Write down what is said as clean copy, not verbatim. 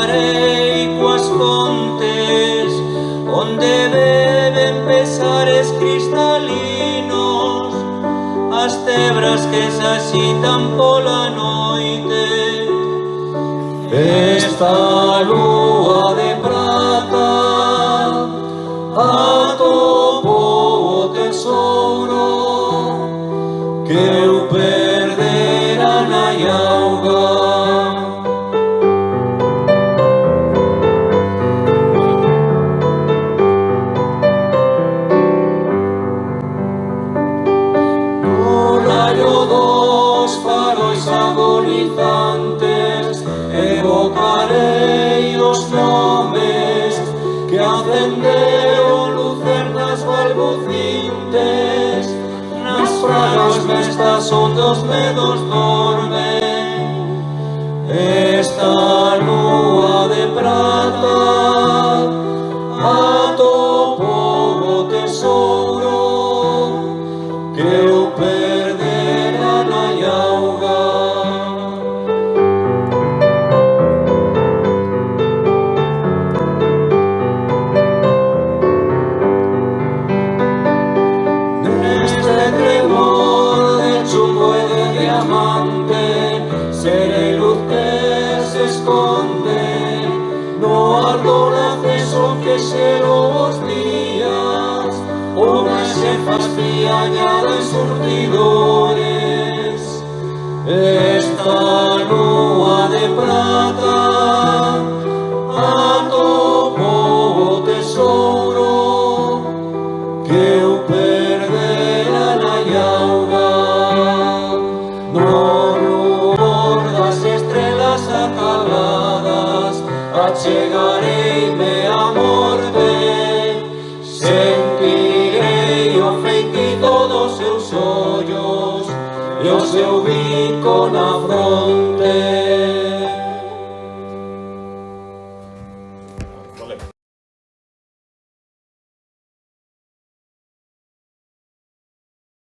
evocarei coas fontes onde beben pesares cristalinos as cebras que se axitan pola noite. Esta lúa de prata atopou o tesouro que eu perdera na auga. No rayo dos farois agonizantes evocarei os nomes que acenderon lucernas balbucintes nas fragas mestas onde os medos dormen. Esta lúa de prata atopou o tesouro que eu perdera na auga. Neste tremor de chumbo e de diamante serei luz que se esconde no ardor acceso que xerou os días onde se fastiañadan surtidores. Esta lúa de prata atopou o tesouro que eu perdera na auga. No rumor das estrelas acaladas achegareime a morte, sentirei o feitizo dos seus ollos e o seu bico na fronte.